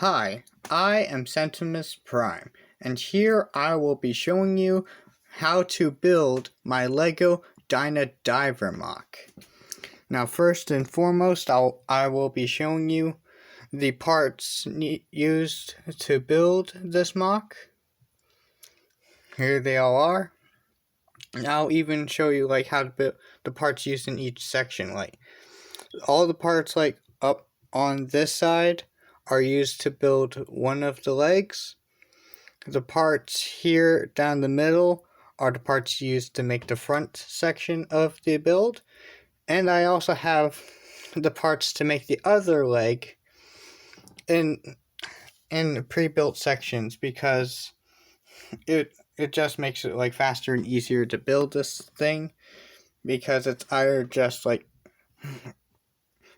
Hi, I am Centimus Prime, and here I will be showing you how to build my LEGO Dyna Diver MOC. Now first and foremost, I will be showing you the parts used to build this MOC. Here they all are. And I'll even show you how to build the parts used in each section. All the parts up on this side are used to build one of the legs. The parts here down the middle are the parts used to make the front section of the build. And I also have the parts to make the other leg in pre-built sections, because it just makes it faster and easier to build this thing, because it's either just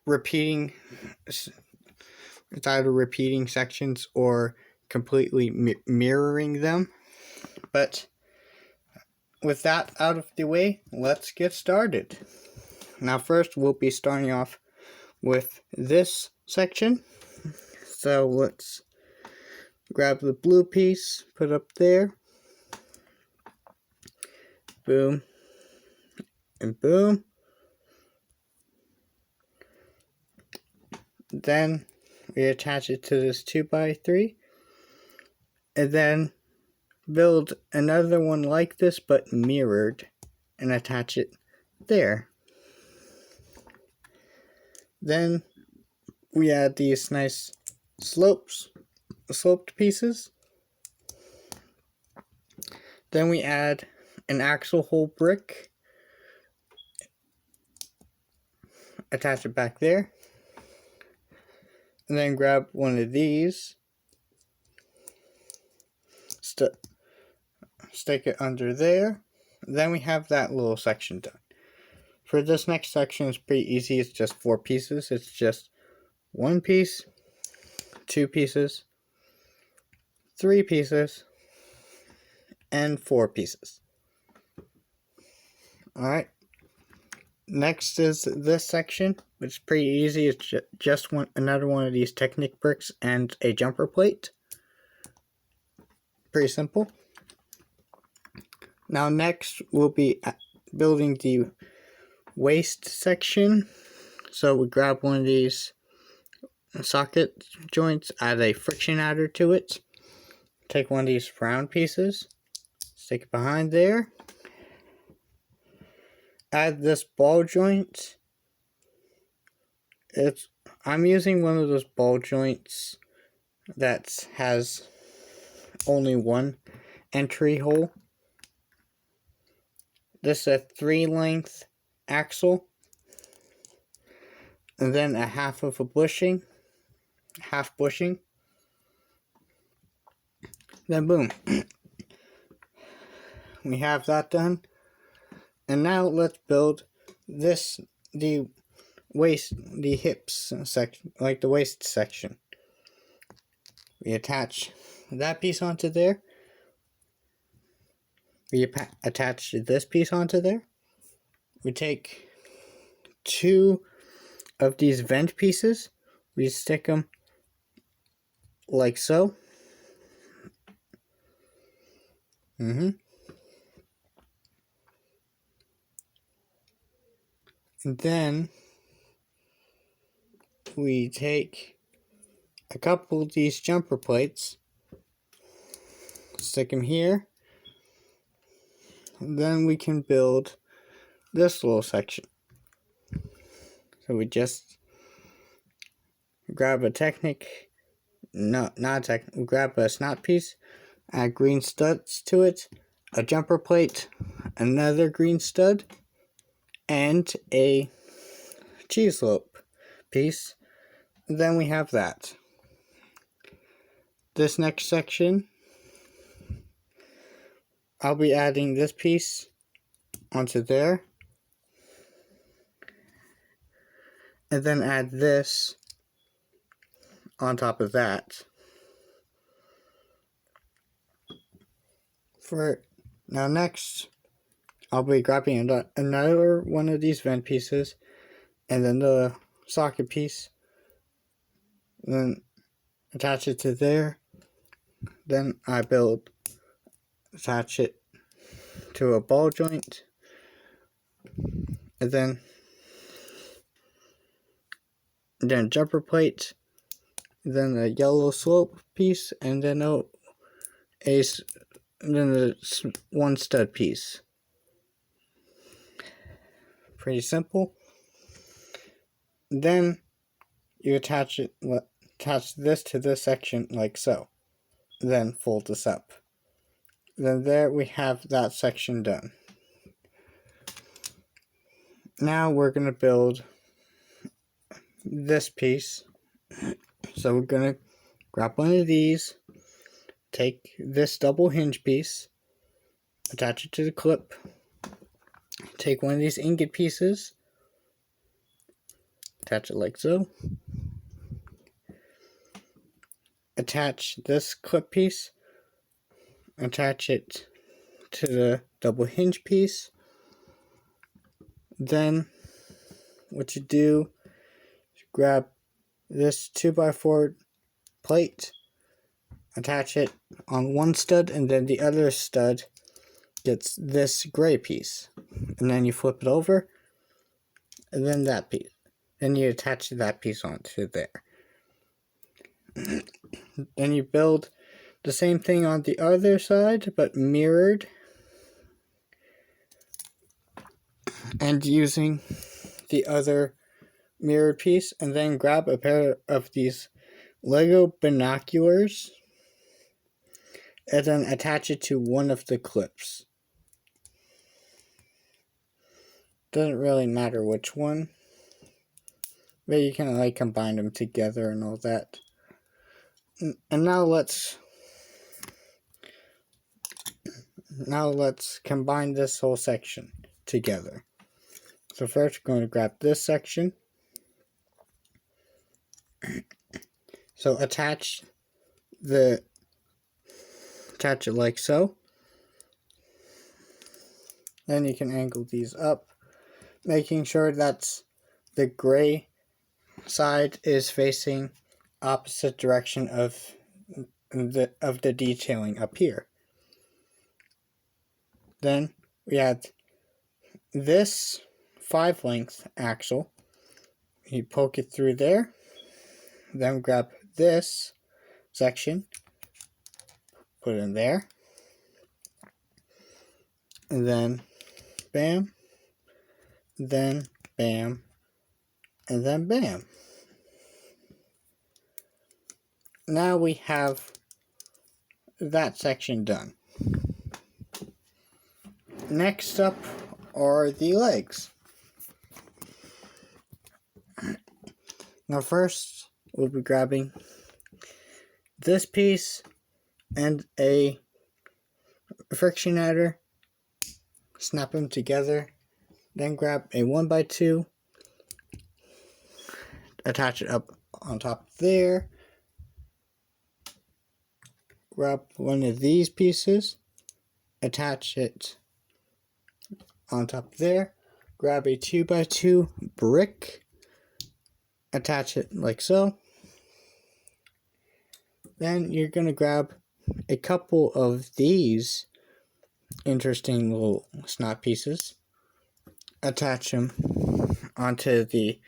repeating sections or completely mirroring them. But with that out of the way, let's get started. Now first we'll be starting off with this section. So let's grab the blue piece, put up there, boom, and boom. Then we attach it to this 2x3, and then build another one like this but mirrored and attach it there. Then we add these nice sloped pieces. Then we add an axle hole brick, attach it back there, and then grab one of these, stick it under there. Then we have that little section done. For this next section, it's pretty easy. It's just 4 pieces. It's just 1 piece, 2 pieces, 3 pieces, and 4 pieces. Alright. Next is this section, which is pretty easy. It's just another one of these Technic bricks and a jumper plate. Pretty simple. Now next we'll be building the waist section. So we grab one of these socket joints, add a friction adder to it, take one of these round pieces, stick it behind there, add this ball joint. I'm using one of those ball joints that has only one entry hole. This is a 3 length axle, and then a half bushing, then boom. We have that done. And now let's build the hips section, the waist section. We attach that piece onto there. We attach this piece onto there. We take 2 of these vent pieces. We stick them like so. And then we take a couple of these jumper plates, stick them here, and then we can build this little section. So we just grab a grab a snot piece, add green studs to it, a jumper plate, another green stud, and a cheese loop piece. Then we have that. This next section, I'll be adding this piece onto there, and then add this on top of that. Next, I'll be grabbing another one of these vent pieces, and then the socket piece, and then attach it to there. Then I attach it to a ball joint, and then jumper plate, then a yellow slope piece, and then the one stud piece. Pretty simple. Then you attach this to this section like so. Then fold this up. Then there we have that section done. Now we're going to build this piece. So we're going to grab one of these, take this double hinge piece, attach it to the clip, take one of these ingot pieces, attach it like so, attach this clip piece, attach it to the double hinge piece. Then what you do is grab this 2x4 plate, attach it on one stud, and then the other stud gets this gray piece. And then you flip it over, and then that piece. Then you attach that piece onto there. Then you build the same thing on the other side, but mirrored. And using the other mirrored piece, and then grab a pair of these LEGO binoculars, and then attach it to one of the clips. Doesn't really matter which one, but you can like combine them together and all that. And now let's combine this whole section together. So first we're going to grab this section. So attach it like so. Then you can angle these up, making sure that the gray side is facing opposite direction of the detailing up here. Then we add this 5-length axle. You poke it through there. Then grab this section, put it in there, and then bam, then bam, and then bam. Now we have that section done. Next up are the legs. Now first, we'll be grabbing this piece and a friction adder, snap them together, then grab a 1x2, attach it up on top there, grab one of these pieces, attach it on top there, grab a 2x2 brick, attach it like so. Then you're going to grab a couple of these interesting little snot pieces, attach them onto the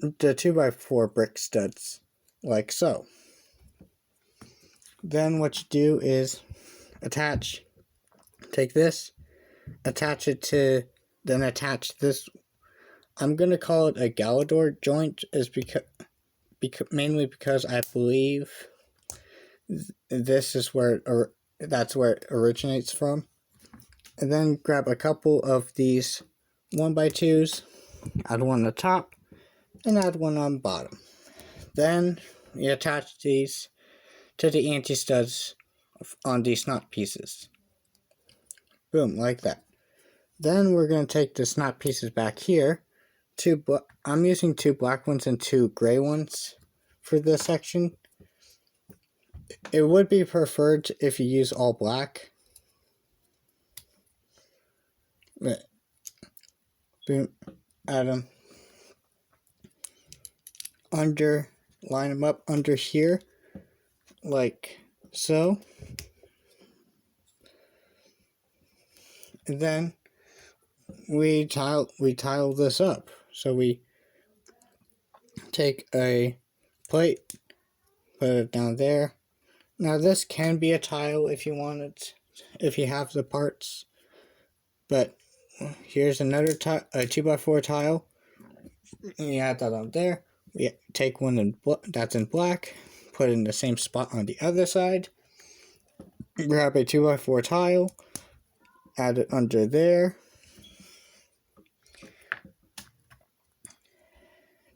2x4 brick studs like so. Then what you do is take this, attach it to, then attach this. I'm going to call it a Galador joint, is mainly because I believe this is that's where it originates from. And then grab a couple of these 1x2s, add one on the top, and add one on the bottom. Then you attach these to the anti-studs on these snot pieces. Boom, like that. Then we're going to take the snot pieces back here. I'm using 2 black ones and 2 gray ones for this section. It would be preferred if you use all black. But, boom, add them line them up under here. like so. And then we tile this up. So we take a plate, put it down there. Now this can be a tile if you want it, if you have the parts. But here's another tile, a 2x4 tile. We add that on there. We take one that's in black, put it in the same spot on the other side. Grab a 2x4 tile, add it under there.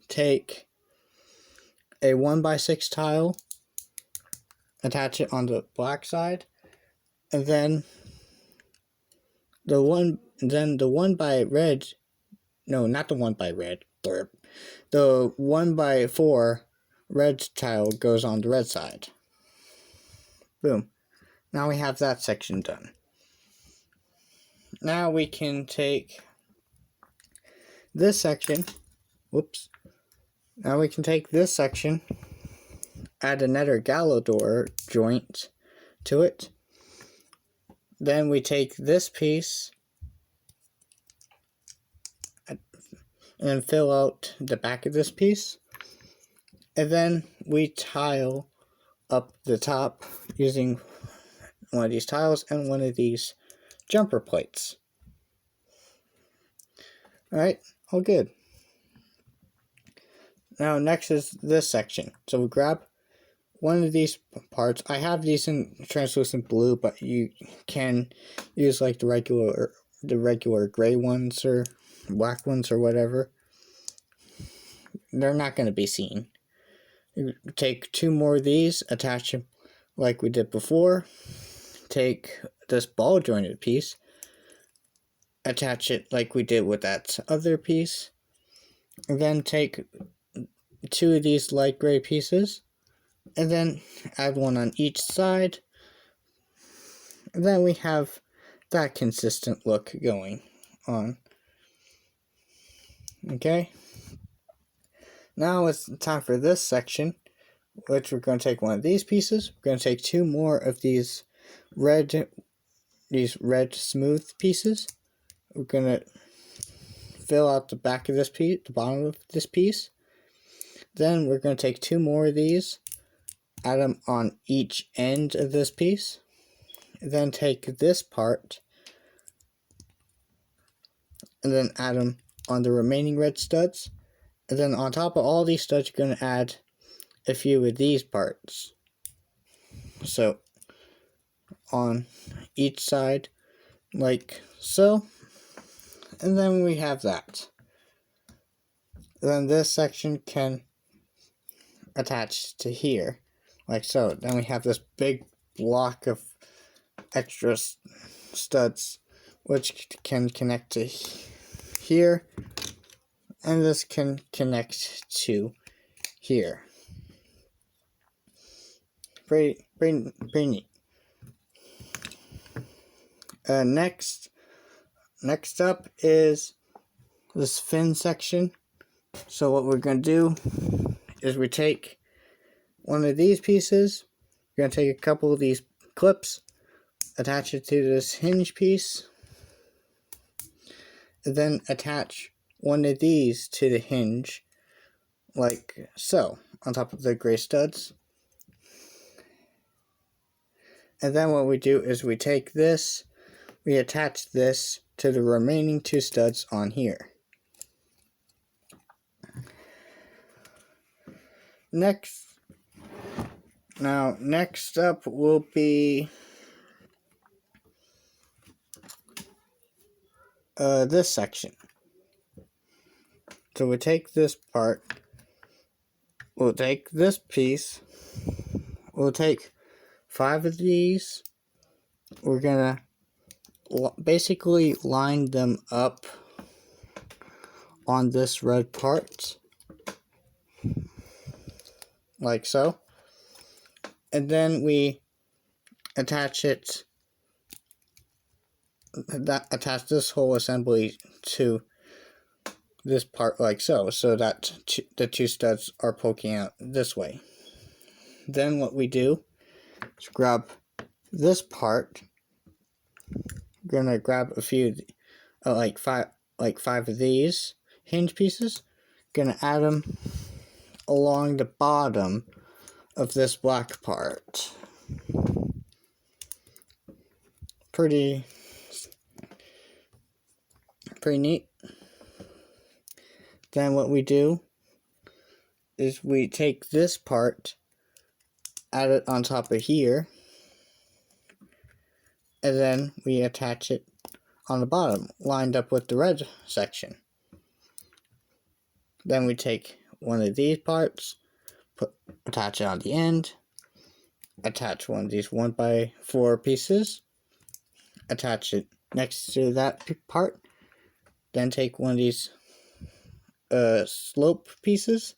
Take a 1x6 tile, attach it on the black side, and then the one by red, no, not the one by red, the 1x4 red tile goes on the red side. Boom. Now we have that section done. Now we can take this section, whoops. Now we can take this section, add another gallows door joint to it. Then we take this piece and fill out the back of this piece. And then we tile up the top using one of these tiles and one of these jumper plates. Alright, all good. Now next is this section. So we grab one of these parts. I have these in translucent blue, but you can use like the regular gray ones or black ones or whatever. They're not going to be seen. You take two more of these, attach them like we did before. Take this ball jointed piece, attach it like we did with that other piece, and then take two of these light gray pieces, and then add one on each side. And then we have that consistent look going on. Okay. Now it's time for this section, which we're going to take one of these pieces. We're going to take two more of these red smooth pieces. We're going to fill out the back of this piece, the bottom of this piece. Then we're going to take two more of these, add them on each end of this piece. Then take this part and then add them on the remaining red studs. And then on top of all these studs, you're going to add a few of these parts. So on each side, like so. And then we have that. Then this section can attach to here, like so. Then we have this big block of extra studs, which can connect to here. And this can connect to here. Pretty neat. Next up is this fin section. So what we're going to do is we take one of these pieces. We're going to take a couple of these clips, attach it to this hinge piece, and then attach one of these to the hinge, like so, on top of the gray studs. And then what we do is we take this, we attach this to the remaining two studs on here. Next up will be this section. So we take this part, we'll take this piece, we'll take 5 of these, we're gonna basically line them up on this red part, like so, and then we attach this whole assembly to this part like so, so that the two studs are poking out this way. Then what we do So grab this part. Gonna grab a few, like five of these hinge pieces. Gonna add them along the bottom of this black part. Pretty neat. Then what we do is we take this part, add it on top of here, and then we attach it on the bottom, lined up with the red section. Then we take one of these parts, attach it on the end, attach one of these 1x4 pieces, attach it next to that part, then take one of these slope pieces,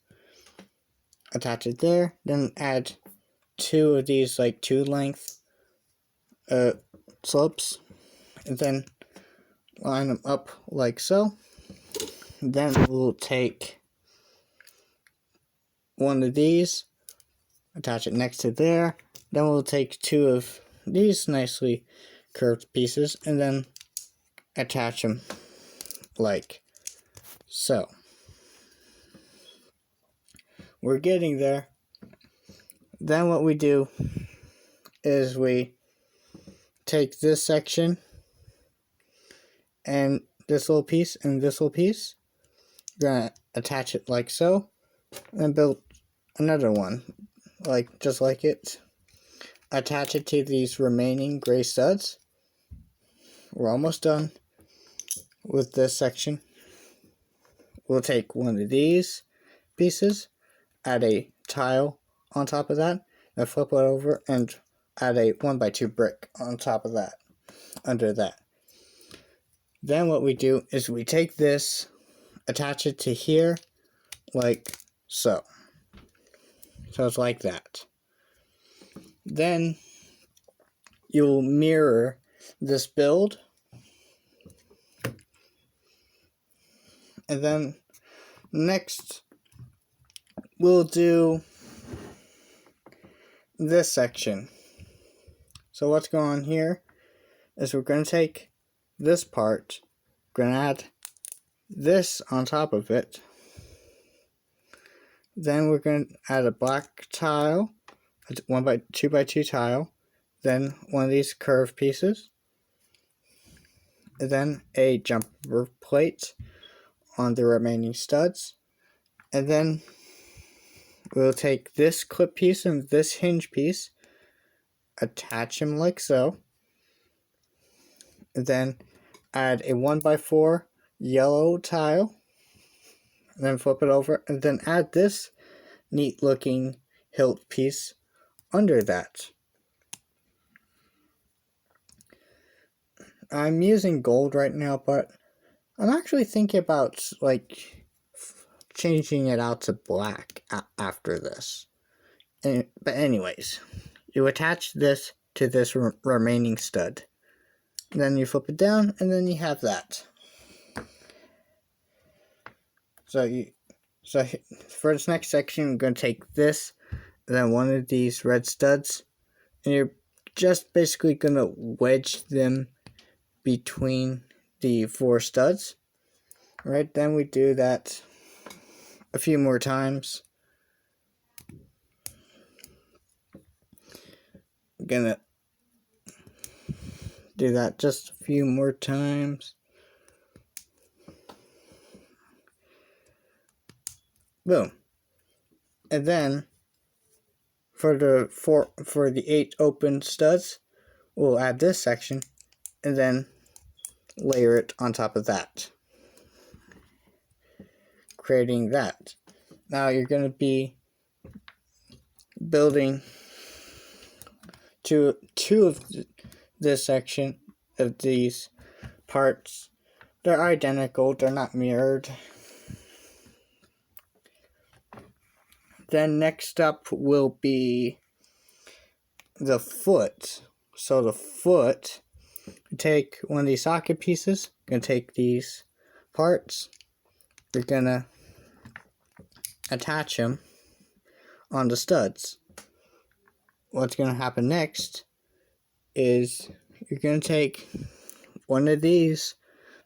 attach it there, then add two of these like 2 length slopes, and then line them up like so. Then we'll take one of these, attach it next to there, then we'll take 2 of these nicely curved pieces and then attach them like so. We're getting there. Then what we do is we take this section and this little piece and this little piece. We're gonna attach it like so, and build another one, like just like it. Attach it to these remaining gray studs. We're almost done with this section. We'll take one of these pieces, add a tile on top of that, and flip it over and add a 1x2 brick on top of that, under that. Then what we do is we take this, attach it to here, like so. So it's like that. Then you'll mirror this build, and then next we'll do this section. So what's going on here is we're going to take this part, we're going to add this on top of it, then we're going to add a black tile, a 2x2 tile, then one of these curved pieces, and then a jumper plate on the remaining studs, and then we'll take this clip piece and this hinge piece, attach them like so, and then add a 1x4 yellow tile, and then flip it over, and then add this neat looking hilt piece under that. I'm using gold right now, but I'm actually thinking about like changing it out to black after this. But anyways, you attach this to this remaining stud. Then you flip it down, and then you have that. So for this next section, I'm going to take this, and then one of these red studs, and you're just basically going to wedge them between the 4 studs. Right, then we do that a few more times. I'm gonna do that just a few more times. Boom. And then for the 8 open studs, we'll add this section and then layer it on top of that, creating that. Now you're going to be building two of this section of these parts. They're identical, they're not mirrored. Then next up will be the foot. So the foot, take one of these socket pieces, gonna take these parts, we're gonna attach them on the studs. what's going to happen next is you're going to take one of these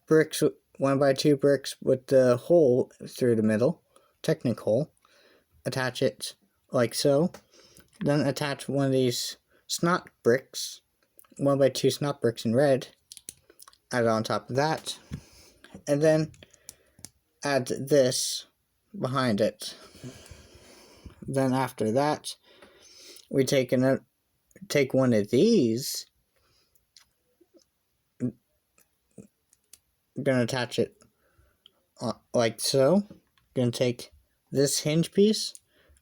bricks, 1x2 bricks with the hole through the middle, Technic hole, attach it like so, then attach one of these snot bricks, 1x2 snot bricks in red, add it on top of that, and then add this behind it. Then after that, we take one of these, gonna attach it like so. Gonna take this hinge piece,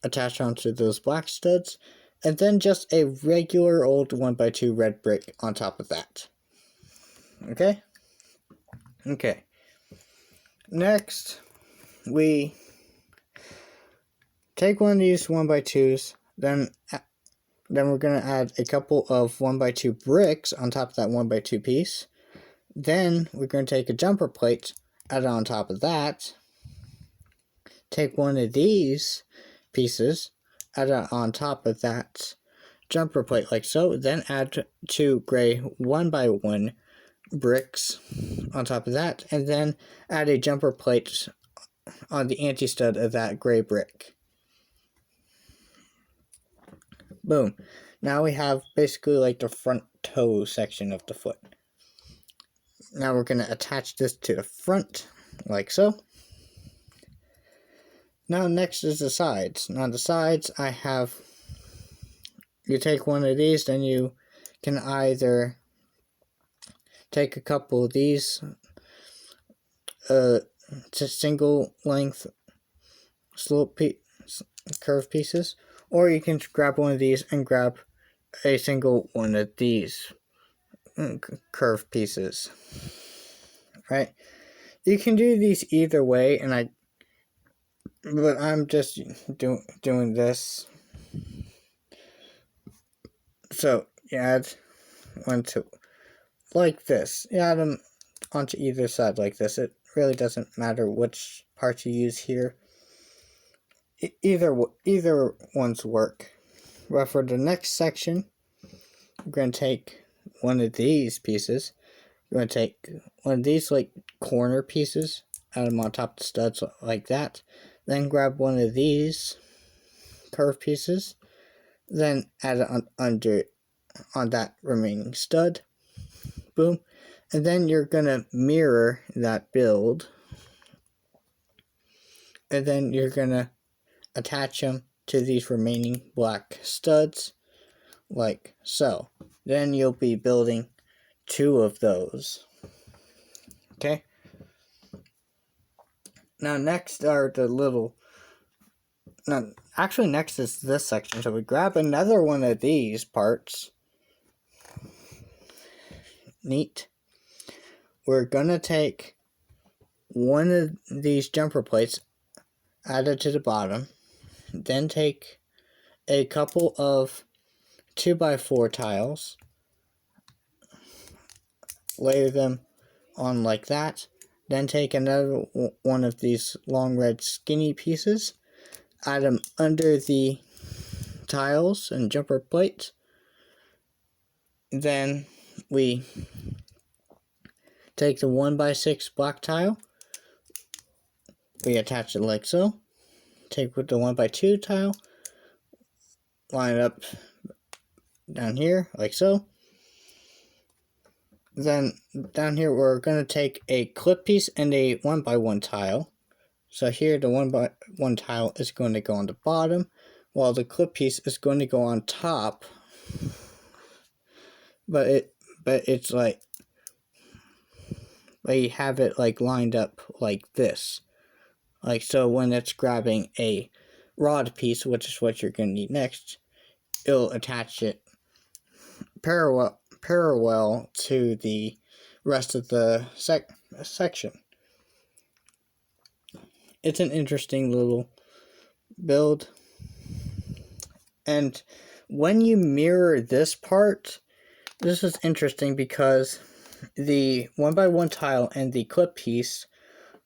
attach onto those black studs, and then just a regular old 1x2 red brick on top of that. Okay? Okay. Next, we take one of these 1x2s, then we're going to add a couple of 1x2 bricks on top of that 1x2 piece. Then we're going to take a jumper plate, add it on top of that. Take one of these pieces, add it on top of that jumper plate like so. Then add 2 gray 1x1 bricks on top of that. And then add a jumper plate on the anti-stud of that gray brick. Boom. Now we have basically like the front toe section of the foot. Now we're going to attach this to the front, like so. Now next is the sides. Now the sides, you take one of these, then you can either take a couple of these single length slope curve pieces, or you can grab one of these and grab a single one of these curve pieces. Right? You can do these either way, but I'm just doing this. So you add one to like this. You add them onto either side like this. It really doesn't matter which part you use here. Either ones work. But for the next section, we're going to take one of these pieces. We're going to take one of these like corner pieces, add them on top of the studs like that. Then grab one of these curve pieces, then add it on that remaining stud. Boom. And then you're going to mirror that build. And then you're going to attach them to these remaining black studs like so. Then you'll be building 2 of those. Okay? Now next are the little... actually next is this section. So we grab another one of these parts. Neat. We're gonna take one of these jumper plates, add it to the bottom, then take a couple of 2x4 tiles, layer them on like that, then take another one of these long red skinny pieces, add them under the tiles and jumper plates. Then we take the 1x6 black tile, we attach it like so. Take with the 1x2 tile, line it up down here like so. Then down here we're going to take a clip piece and a 1x1 tile. So here the 1x1 tile is going to go on the bottom, while the clip piece is going to go on top. But it's like, you have it like lined up like this. Like so when it's grabbing a rod piece, which is what you're going to need next, it'll attach it parallel to the rest of the section. It's an interesting little build. And when you mirror this part, this is interesting because the 1x1 tile and the clip piece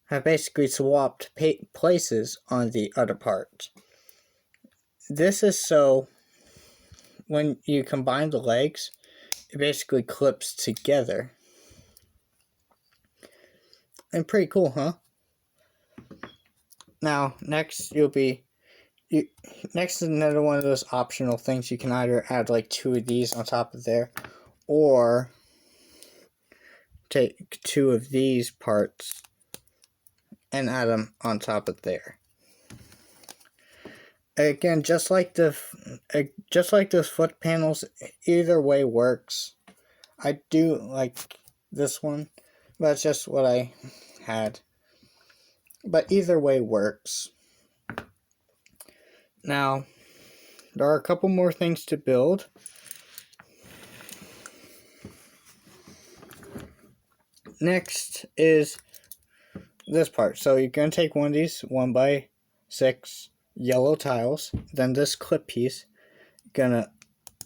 have basically swapped places on the other part. This is so when you combine the legs, it basically clips together. And pretty cool, huh? Now, next next is another one of those optional things. You can either add like 2 of these on top of there, or take 2 of these parts and add them on top of there. Again, just like those foot panels, either way works. I do like this one, but that's just what I had. But either way works. Now, there are a couple more things to build. Next is this part. So you're going to take one of these 1x6 yellow tiles, then this clip piece, you're going to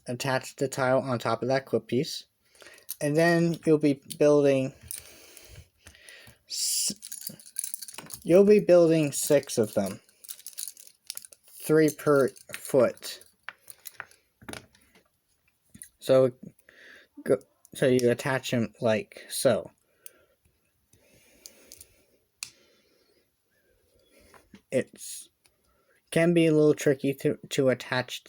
attach the tile on top of that clip piece, and then you'll be building 6 of them, 3 per foot. So you attach them like so. It can be a little tricky to attach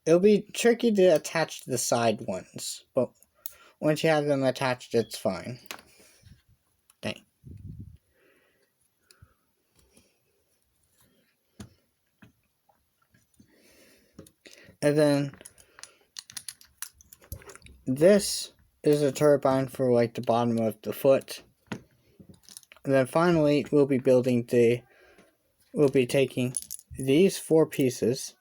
it'll be tricky to attach the side ones, but once you have them attached, it's fine. Dang. And then this is a turbine for like the bottom of the foot. And then finally, we'll be taking these 4 pieces.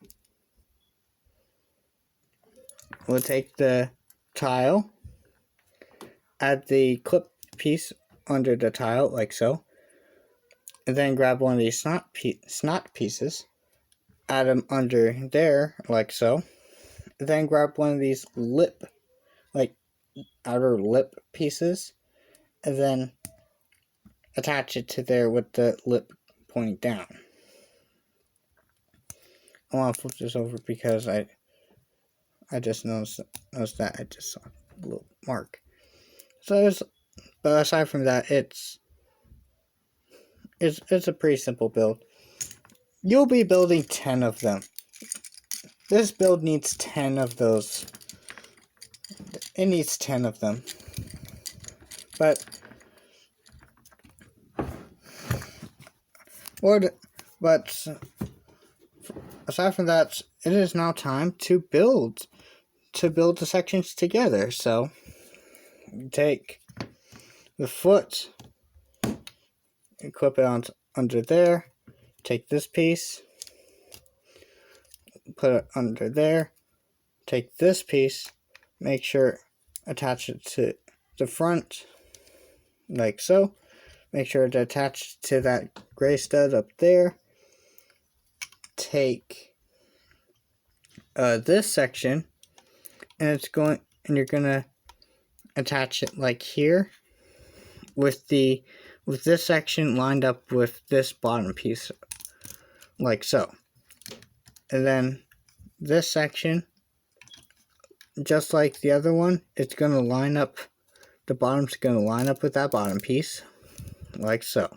We'll take the tile, add the clip piece under the tile, like so, and then grab one of these snot pieces, add them under there, like so, and then grab one of these outer lip pieces, and then attach it to there with the lip pointing down. I want to flip this over because I just noticed that I just saw a little mark. But aside from that, it's a pretty simple build. You'll be building 10 of them. This build needs 10 of those. It needs 10 of them. But aside from that, it is now time to build the sections together. So you take the foot, clip it under there, take this piece, put it under there, take this piece, make sure attach it to the front like so, make sure to attach to that gray stud up there, take this section, and you're gonna attach it like here with this section lined up with this bottom piece like so. And then this section, just like the other one, it's going to line up, the bottom's going to line up with that bottom piece like so.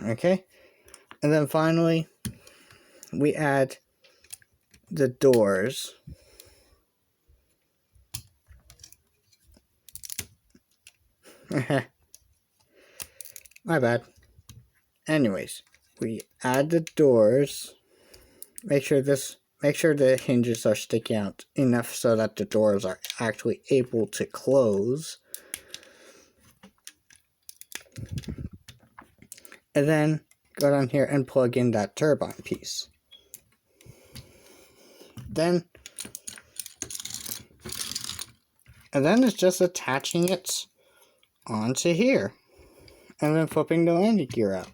Okay, and then finally we add the doors. My bad. Anyways, we add the doors. Make sure the hinges are sticking out enough so that the doors are actually able to close. And then go down here and plug in that turbine piece. And then it's just attaching it onto here. And then flipping the landing gear out.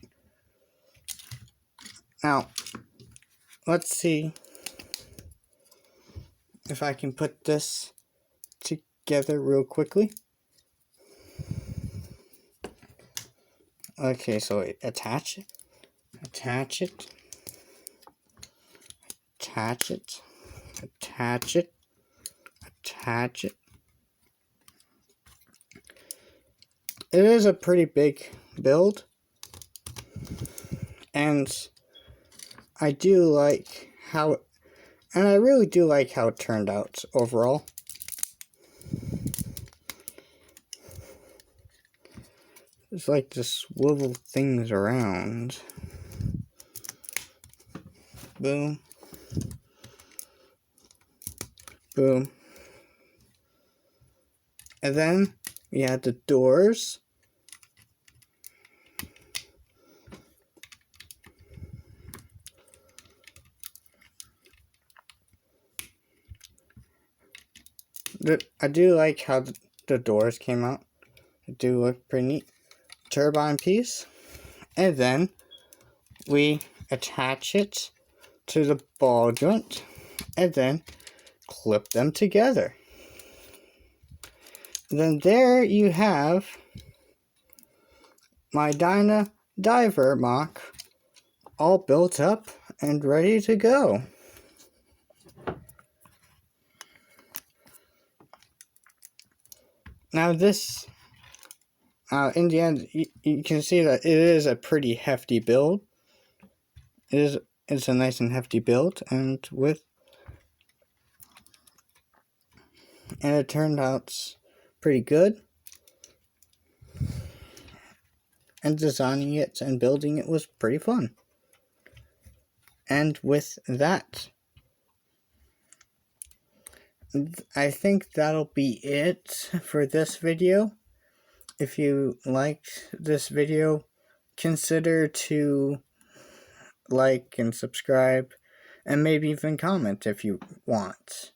Now, let's see if I can put this together real quickly. Okay, so attach it, attach it, attach it, attach it. It is a pretty big build, and I do like how, and I really do like how it turned out overall. It's like to swivel things around. Boom. Boom. And then we had the doors. I do like how the doors came out. They do look pretty neat. Turbine piece. And then we attach it to the ball joint and then clip them together. And then there you have my Dyna diver MOC all built up and ready to go. Now this, in the end, you can see that it is a pretty hefty build. It's a nice and hefty build, and it turned out pretty good. And designing it and building it was pretty fun. And with that, I think that'll be it for this video. If you liked this video, consider to like and subscribe, and maybe even comment if you want.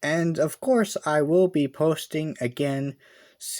And of course, I will be posting again